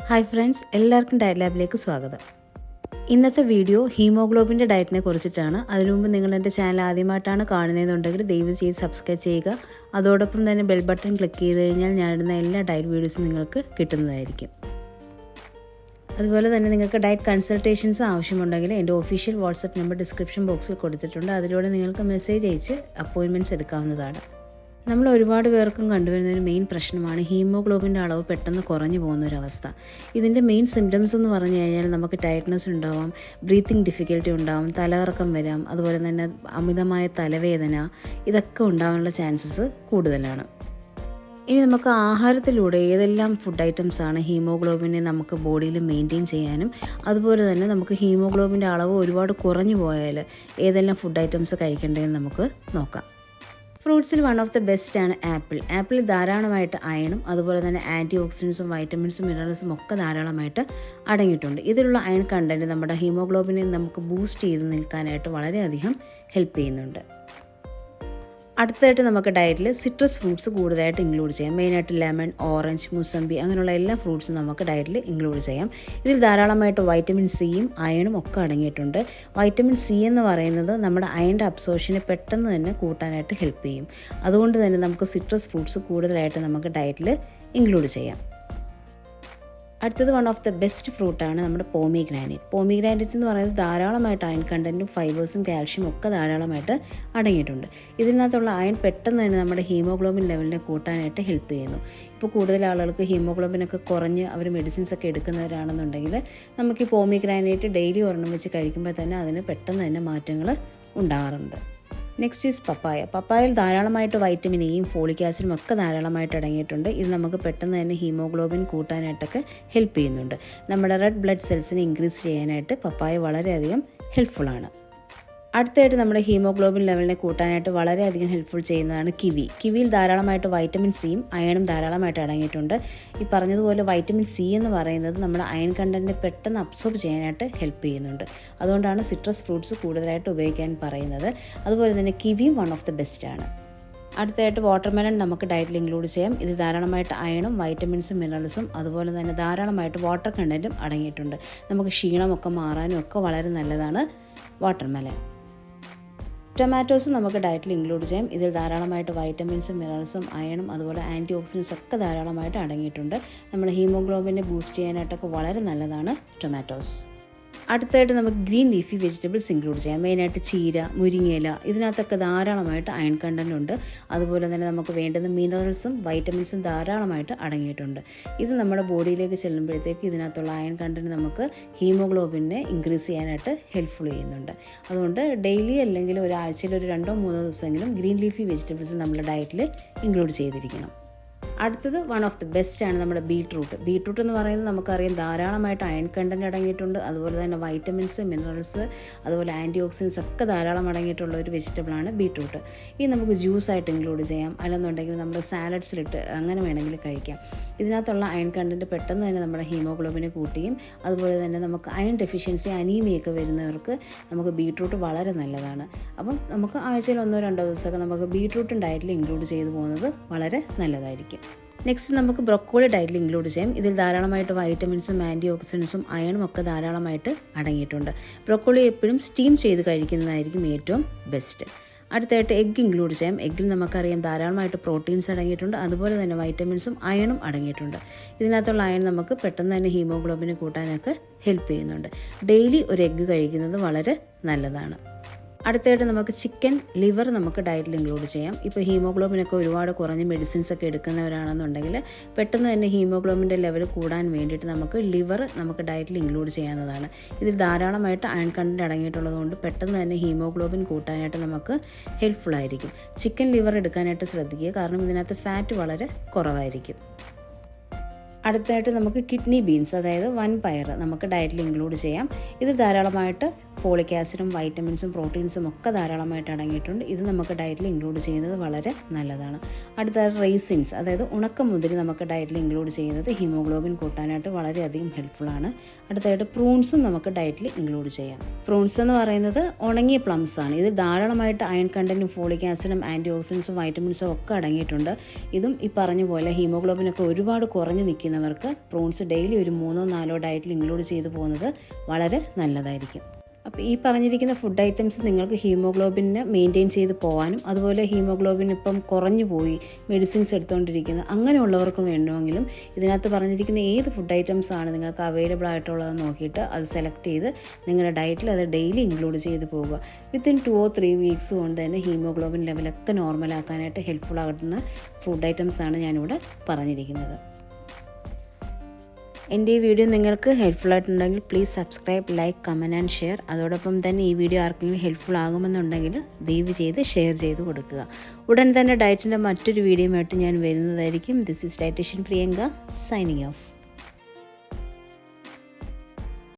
Hi friends, എല്ലാവർക്കും diet ലാബിലേക്ക് സ്വാഗതം. ഇന്നത്തെ വീഡിയോ ഹീമോഗ്ലോബിൻ്റെ ഡയറ്റിനെ കുറിച്ചിട്ടാണ്. അതിനു മുമ്പ് നിങ്ങൾ എൻ്റെ ചാനൽ ആദ്യമായിട്ടാണ് കാണുന്നതെന്നുണ്ടെങ്കിൽ ദയവ് ചെയ്ത് സബ്സ്ക്രൈബ് ചെയ്യുക. അതോടൊപ്പം തന്നെ ബെൽ ബട്ടൺ ക്ലിക്ക് ചെയ്ത് കഴിഞ്ഞാൽ ഞാനിടുന്ന എല്ലാ ഡയറ്റ് വീഡിയോസും നിങ്ങൾക്ക് കിട്ടുന്നതായിരിക്കും. അതുപോലെ തന്നെ നിങ്ങൾക്ക് ഡയറ്റ് കൺസൾട്ടേഷൻസ് ആവശ്യമുണ്ടെങ്കിൽ എൻ്റെ ഒഫീഷ്യൽ വാട്സപ്പ് നമ്പർ ഡിസ്ക്രിപ്ഷൻ ബോക്സിൽ കൊടുത്തിട്ടുണ്ട്. അതിലൂടെ നിങ്ങൾക്ക് മെസ്സേജ് അയച്ച് അപ്പോയിൻമെൻറ്റ്സ് എടുക്കാവുന്നതാണ്. നമ്മൾ ഒരുപാട് പേർക്കും കണ്ടുവരുന്ന ഒരു മെയിൻ പ്രശ്നമാണ് ഹീമോഗ്ലോബിൻ്റെ അളവ് പെട്ടെന്ന് കുറഞ്ഞു പോകുന്നൊരവസ്ഥ. ഇതിൻ്റെ മെയിൻ സിംറ്റംസ് എന്ന് പറഞ്ഞു കഴിഞ്ഞാൽ നമുക്ക് ടയർഡ്നെസ് ഉണ്ടാവാം, ബ്രീത്തിങ് ഡിഫിക്കൽറ്റി ഉണ്ടാവും, തലകറക്കം വരാം, അതുപോലെ തന്നെ അമിതമായ തലവേദന, ഇതൊക്കെ ഉണ്ടാകാനുള്ള ചാൻസസ് കൂടുതലാണ്. ഇനി നമുക്ക് ആഹാരത്തിലൂടെ ഏതെല്ലാം ഫുഡ് ഐറ്റംസാണ് ഹീമോഗ്ലോബിനെ നമുക്ക് ബോഡിയിൽ മെയിൻറ്റെയിൻ ചെയ്യാനും അതുപോലെ തന്നെ നമുക്ക് ഹീമോഗ്ലോബിൻ്റെ അളവ് ഒരുപാട് കുറഞ്ഞു പോയാൽ ഏതെല്ലാം ഫുഡ് ഐറ്റംസ് കഴിക്കേണ്ടതെന്ന് നമുക്ക് നോക്കാം. ഫ്രൂട്ട്സിൽ വൺ ഓഫ് ദ ബെസ്റ്റ് ആണ് ആപ്പിൾ. ആപ്പിളിൽ ധാരാളമായിട്ട് അയണും അതുപോലെ തന്നെ ആൻറ്റി ഓക്സിഡൻസും വൈറ്റമിൻസും മിനറൽസും ഒക്കെ ധാരാളമായിട്ട് അടങ്ങിയിട്ടുണ്ട്. ഇതിലുള്ള അയൺ കണ്ടൻറ്റ് നമ്മുടെ ഹീമോഗ്ലോബിനെ നമുക്ക് ബൂസ്റ്റ് ചെയ്ത് നിൽക്കാനായിട്ട് വളരെയധികം ഹെൽപ്പ് ചെയ്യുന്നുണ്ട്. അടുത്തതായിട്ട് നമുക്ക് ഡയറ്റിൽ സിട്രസ് ഫ്രൂട്ട്സ് കൂടുതലായിട്ട് ഇൻക്ലൂഡ് ചെയ്യാം. മെയിനായിട്ട് ലെമൺ, ഓറഞ്ച്, മുസമ്പി അങ്ങനെയുള്ള എല്ലാ ഫ്രൂട്ട്സും നമുക്ക് ഡയറ്റിൽ ഇൻക്ലൂഡ് ചെയ്യാം. ഇതിൽ ധാരാളമായിട്ട് വൈറ്റമിൻ സിയും അയണും ഒക്കെ അടങ്ങിയിട്ടുണ്ട്. വൈറ്റമിൻ സി എന്ന് പറയുന്നത് നമ്മുടെ അയണിൻ്റെ അബ്സോർപ്ഷനെ പെട്ടെന്ന് തന്നെ കൂട്ടാനായിട്ട് ഹെൽപ്പ് ചെയ്യും. അതുകൊണ്ട് തന്നെ നമുക്ക് സിട്രസ് ഫ്രൂട്ട്സ് കൂടുതലായിട്ട് നമുക്ക് ഡയറ്റിൽ ഇൻക്ലൂഡ് ചെയ്യാം. അടുത്തത് വൺ ഓഫ് ദ ബെസ്റ്റ് ഫ്രൂട്ടാണ് നമ്മുടെ പോമിഗ്രാനൈറ്റ്. പോമിഗ്രാനൈറ്റ് എന്ന് പറയുന്നത് ധാരാളമായിട്ട് അയൺ കണ്ടൻറ്റും ഫൈബേഴ്സും കാൽഷ്യം ഒക്കെ ധാരാളമായിട്ട് അടങ്ങിയിട്ടുണ്ട്. ഇതിനകത്തുള്ള അയൺ പെട്ടെന്ന് തന്നെ നമ്മുടെ ഹീമോഗ്ലോബിൻ ലെവലിനെ കൂട്ടാനായിട്ട് ഹെൽപ്പ് ചെയ്യുന്നു. ഇപ്പോൾ കൂടുതൽ ആളുകൾക്ക് ഹീമോഗ്ലോബിനൊക്കെ കുറഞ്ഞ് അവർ മെഡിസിൻസ് ഒക്കെ എടുക്കുന്നവരാണെന്നുണ്ടെങ്കിൽ നമുക്ക് ഈ പോമിഗ്രാനൈറ്റ് ഡെയിലി ഒരെണ്ണം വെച്ച് കഴിക്കുമ്പോൾ തന്നെ അതിന് പെട്ടെന്ന് തന്നെ മാറ്റങ്ങൾ ഉണ്ടാകാറുണ്ട്. നെക്സ്റ്റ് ഈസ് പപ്പായ. പപ്പായയിൽ ധാരാളമായിട്ട് വൈറ്റമിൻ എയും ഫോളിക് ആസിഡും ഒക്കെ ധാരാളമായിട്ട് അടങ്ങിയിട്ടുണ്ട്. ഇത് നമുക്ക് പെട്ടെന്ന് തന്നെ ഹീമോഗ്ലോബിൻ കൂട്ടാനായിട്ടൊക്കെ ഹെൽപ്പ് ചെയ്യുന്നുണ്ട്. നമ്മുടെ റെഡ് ബ്ലഡ് സെൽസിനെ ഇൻക്രീസ് ചെയ്യാനായിട്ട് പപ്പായ വളരെയധികം ഹെൽപ്ഫുള്ളാണ്. അടുത്തായിട്ട് നമ്മുടെ ഹീമോഗ്ലോബിൻ ലെവലിനെ കൂട്ടാനായിട്ട് വളരെയധികം ഹെൽപ്ഫുൾ ചെയ്യുന്നതാണ് കിവി. കിവിയിൽ ധാരാളമായിട്ട് വൈറ്റമിൻ സിയും അയണും ധാരാളമായിട്ട് അടങ്ങിയിട്ടുണ്ട്. ഈ പറഞ്ഞതുപോലെ വൈറ്റമിൻ സി എന്ന് പറയുന്നത് നമ്മുടെ അയൺ കണ്ടൻറ്റിനെ പെട്ടെന്ന് അബ്സോർബ് ചെയ്യാനായിട്ട് ഹെൽപ്പ് ചെയ്യുന്നുണ്ട്. അതുകൊണ്ടാണ് സിട്രസ് ഫ്രൂട്ട്സ് കൂടുതലായിട്ട് ഉപയോഗിക്കാൻ പറയുന്നത്. അതുപോലെ തന്നെ കിവിയും വൺ ഓഫ് ദ ബെസ്റ്റ് ആണ്. അടുത്തായിട്ട് വാട്ടർമെലൺ നമുക്ക് ഡയറ്റിൽ ഇൻക്ലൂഡ് ചെയ്യാം. ഇതിൽ ധാരാളമായിട്ട് അയണും വൈറ്റമിൻസും മിനറൽസും അതുപോലെ തന്നെ ധാരാളമായിട്ട് വാട്ടർ കണ്ടൻറ്റും അടങ്ങിയിട്ടുണ്ട്. നമുക്ക് ക്ഷീണമൊക്കെ മാറാനും ഒക്കെ വളരെ നല്ലതാണ് വാട്ടർമെലൺ. ടൊമാറ്റോസ് നമുക്ക് ഡയറ്റിൽ ഇൻക്ലൂഡ് ചെയ്യാം. ഇതിൽ ധാരാളമായിട്ട് വൈറ്റമിൻസും മിനറൽസും അയണും അതുപോലെ ആൻറ്റി ഓക്സിഡൻസും ഒക്കെ ധാരാളമായിട്ട് അടങ്ങിയിട്ടുണ്ട്. നമ്മുടെ ഹീമോഗ്ലോബിനെ ബൂസ്റ്റ് ചെയ്യാനായിട്ടൊക്കെ വളരെ നല്ലതാണ് ടൊമാറ്റോസ്. അടുത്തായിട്ട് നമുക്ക് ഗ്രീൻ ലീഫി വെജിറ്റബിൾസ് ഇൻക്ലൂഡ് ചെയ്യാം. മെയിനായിട്ട് ചീര, മുരിങ്ങയില, ഇതിനകത്തൊക്കെ ധാരാളമായിട്ട് അയൺ കണ്ടൻ്റ് ഉണ്ട്. അതുപോലെ തന്നെ നമുക്ക് വേണ്ടുന്ന മിനറൽസും വൈറ്റമിൻസും ധാരാളമായിട്ട് അടങ്ങിയിട്ടുണ്ട്. ഇത് നമ്മുടെ ബോഡിയിലേക്ക് ചെല്ലുമ്പോഴത്തേക്ക് ഇതിനകത്തുള്ള അയൺ കണ്ടൻറ്റ് നമുക്ക് ഹീമോഗ്ലോബിനെ ഇൻക്രീസ് ചെയ്യാനായിട്ട് ഹെൽപ്ഫുൾ ചെയ്യുന്നുണ്ട്. അതുകൊണ്ട് ഡെയിലി അല്ലെങ്കിൽ ഒരാഴ്ചയിൽ ഒരു 2-3 ദിവസമെങ്കിലും ഗ്രീൻ ലീഫി വെജിറ്റബിൾസ് നമ്മുടെ ഡയറ്റിൽ ഇൻക്ലൂഡ് ചെയ്തിരിക്കണം. അടുത്തത് വൺ ഓഫ് ദി ബെസ്റ്റ് ആണ് നമ്മുടെ ബീട്രൂട്ട്. ബീട്രൂട്ട് എന്ന് പറയുന്നത് നമുക്കറിയാം ധാരാളമായിട്ട് അയൺ കണ്ടൻറ്റ് അടങ്ങിയിട്ടുണ്ട്. അതുപോലെ തന്നെ വൈറ്റമിൻസ്, മിനറൽസ്, അതുപോലെ ആൻറ്റി ഓക്സിഡൻസ് ഒക്കെ ധാരാളം അടങ്ങിയിട്ടുള്ള ഒരു വെജിറ്റബിളാണ് ബീട്രൂട്ട്. ഇത് നമുക്ക് ജ്യൂസായിട്ട് ഇൻക്ലൂഡ് ചെയ്യാം, അല്ലെന്നുണ്ടെങ്കിൽ നമ്മൾ സാലഡ്സിലിട്ട് അങ്ങനെ വേണമെങ്കിൽ കഴിക്കാം. ഇതിനകത്തുള്ള അയൺ കണ്ടൻറ്റ് പെട്ടെന്ന് തന്നെ നമ്മുടെ ഹീമോഗ്ലോബിനെ കൂട്ടുകയും അതുപോലെ തന്നെ നമുക്ക് അയൺ ഡെഫിഷ്യൻസി, അനീമിയൊക്കെ വരുന്നവർക്ക് നമുക്ക് ബീട്രൂട്ട് വളരെ നല്ലതാണ്. അപ്പം നമുക്ക് ആഴ്ചയിൽ 1-2 ദിവസമൊക്കെ നമുക്ക് ബീട്രൂട്ടും ഡയറ്റിൽ ഇൻക്ലൂഡ് ചെയ്തു പോകുന്നത് വളരെ നല്ലതായിരിക്കും. നെക്സ്റ്റ് നമുക്ക് ബ്രൊക്കോളി ഡയറ്റിൽ ഇൻക്ലൂഡ് ചെയ്യാം. ഇതിൽ ധാരാളമായിട്ട് വൈറ്റമിൻസും ആൻറ്റി ഓക്സിഡൻസും അയണും ഒക്കെ ധാരാളമായിട്ട് അടങ്ങിയിട്ടുണ്ട്. ബ്രൊക്കോളി എപ്പോഴും സ്റ്റീം ചെയ്ത് കഴിക്കുന്നതായിരിക്കും ഏറ്റവും ബെസ്റ്റ്. അടുത്തായിട്ട് എഗ്ഗ് ഇൻക്ലൂഡ് ചെയ്യാം. എഗ്ഗിൽ നമുക്കറിയാം ധാരാളമായിട്ട് പ്രോട്ടീൻസ് അടങ്ങിയിട്ടുണ്ട്. അതുപോലെ തന്നെ വൈറ്റമിൻസും അയണും അടങ്ങിയിട്ടുണ്ട്. ഇതിനകത്തുള്ള അയൺ നമുക്ക് പെട്ടെന്ന് തന്നെ ഹീമോഗ്ലോബിനെ കൂട്ടാനൊക്കെ ഹെൽപ്പ് ചെയ്യുന്നുണ്ട്. ഡെയിലി ഒരു എഗ്ഗ് കഴിക്കുന്നത് വളരെ നല്ലതാണ്. അടുത്തായിട്ട് നമുക്ക് ചിക്കൻ ലിവർ നമുക്ക് ഡയറ്റിൽ ഇൻക്ലൂഡ് ചെയ്യാം. ഇപ്പോൾ ഹീമോഗ്ലോബിനൊക്കെ ഒരുപാട് കുറഞ്ഞ് മെഡിസിൻസ് ഒക്കെ എടുക്കുന്നവരാണെന്നുണ്ടെങ്കിൽ പെട്ടെന്ന് തന്നെ ഹീമോഗ്ലോബിൻ്റെ ലെവൽ കൂടാൻ വേണ്ടിയിട്ട് നമുക്ക് ലിവർ നമുക്ക് ഡയറ്റിൽ ഇൻക്ലൂഡ് ചെയ്യാവുന്നതാണ്. ഇതിൽ ധാരാളമായിട്ട് അയൺ കണ്ടൻറ്റ് അടങ്ങിയിട്ടുള്ളത് കൊണ്ട് പെട്ടെന്ന് തന്നെ ഹീമോഗ്ലോബിൻ കൂട്ടാനായിട്ട് നമുക്ക് ഹെൽപ്ഫുൾ ആയിരിക്കും. ചിക്കൻ ലിവർ എടുക്കാനായിട്ട് ശ്രദ്ധിക്കുക, കാരണം ഇതിനകത്ത് ഫാറ്റ് വളരെ കുറവായിരിക്കും. അടുത്തായിട്ട് നമുക്ക് കിഡ്നി ബീൻസ്, അതായത് വൻപയർ നമുക്ക് ഡയറ്റിൽ ഇൻക്ലൂഡ് ചെയ്യാം. ഇത് ധാരാളമായിട്ട് ഫോളിക് ആസിഡും വൈറ്റമിൻസും പ്രോട്ടീൻസും ഒക്കെ ധാരാളമായിട്ട് അടങ്ങിയിട്ടുണ്ട്. ഇത് നമുക്ക് ഡയറ്റിൽ ഇൻക്ലൂഡ് ചെയ്യുന്നത് വളരെ നല്ലതാണ്. അടുത്തത് റൈസിൻസ്, അതായത് ഉണക്കമുന്തിരി നമുക്ക് ഡയറ്റിൽ ഇൻക്ലൂഡ് ചെയ്യുന്നത് ഹീമോഗ്ലോബിൻ കൂട്ടാനായിട്ട് വളരെയധികം ഹെൽപ്ഫുള്ളാണ്. അടുത്തായിട്ട് പ്രൂൺസും നമുക്ക് ഡയറ്റിൽ ഇൻക്ലൂഡ് ചെയ്യാം. പ്രൂൺസ് എന്ന് പറയുന്നത് ഉണങ്ങിയ പ്ലംസ് ആണ്. ഇത് ധാരാളമായിട്ട് അയൺ കണ്ടൻറ്റും ഫോളിക് ആസിഡും ആൻറ്റി ഓക്സിഡൻസും വൈറ്റമിൻസും ഒക്കെ അടങ്ങിയിട്ടുണ്ട്. ഇതും ഈ പറഞ്ഞ പോലെ ഹീമോഗ്ലോബിനൊക്കെ ഒരുപാട് കുറഞ്ഞ് നിൽക്കുന്ന ചെയ്യുന്നവർക്ക് പ്രോൺസ് ഡെയിലി ഒരു 3-4 ഡയറ്റിൽ ഇൻക്ലൂഡ് ചെയ്ത് പോകുന്നത് വളരെ നല്ലതായിരിക്കും. അപ്പോൾ ഈ പറഞ്ഞിരിക്കുന്ന ഫുഡ് ഐറ്റംസ് നിങ്ങൾക്ക് ഹീമോഗ്ലോബിനെ മെയിൻറ്റെയിൻ ചെയ്ത് പോകാനും അതുപോലെ ഹീമോഗ്ലോബിൻ ഇപ്പം കുറഞ്ഞു പോയി മെഡിസിൻസ് എടുത്തുകൊണ്ടിരിക്കുന്നത് അങ്ങനെയുള്ളവർക്ക് വേണമെങ്കിലും ഇതിനകത്ത് പറഞ്ഞിരിക്കുന്ന ഏത് ഫുഡ് ഐറ്റംസ് ആണ് നിങ്ങൾക്ക് അവൈലബിൾ ആയിട്ടുള്ളതെന്ന് നോക്കിയിട്ട് അത് സെലക്ട് ചെയ്ത് നിങ്ങളുടെ ഡയറ്റിൽ അത് ഡെയിലി ഇൻക്ലൂഡ് ചെയ്ത് പോവുക. വിത്തിൻ 2 or 3 വീക്സ് കൊണ്ട് തന്നെ ഹീമോഗ്ലോബിൻ ലെവലൊക്കെ നോർമലാക്കാനായിട്ട് ഹെൽപ്ഫുൾ ആകുന്ന ഫുഡ് ഐറ്റംസാണ് ഞാനിവിടെ പറഞ്ഞിരിക്കുന്നത്. എൻ്റെ ഈ വീഡിയോ നിങ്ങൾക്ക് ഹെൽപ്ഫുൾ ആയിട്ടുണ്ടെങ്കിൽ please subscribe, like, comment and share. അതോടൊപ്പം തന്നെ ഈ വീഡിയോ ആർക്കെങ്കിലും ഹെൽപ്ഫുൾ ആകുമെന്നുണ്ടെങ്കിൽ ദയവ് ചെയ്ത് ഷെയർ ചെയ്ത് കൊടുക്കുക. ഉടൻ തന്നെ ഡയറ്റിൻ്റെ മറ്റൊരു വീഡിയോയുമായിട്ട് ഞാൻ വരുന്നതായിരിക്കും. This is dietitian Priyanka signing of.